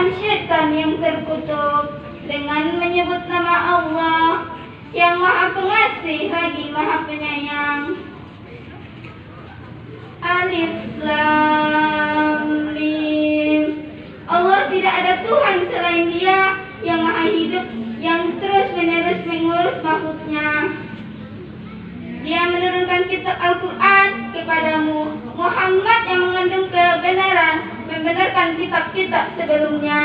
godaan syaitan yang terkutuk dengan menyebut nama Allah yang Maha Pengasih lagi Maha Penyayang. Alif Lam Mim. Allah tidak ada Tuhan selain Dia yang Maha Hidup, yang terus-menerus mengurus makhluknya. Dia menurunkan kitab Al-Quran kepadamu, Muhammad, yang mengandung kebenaran, membenarkan kitab-kitab sebelumnya.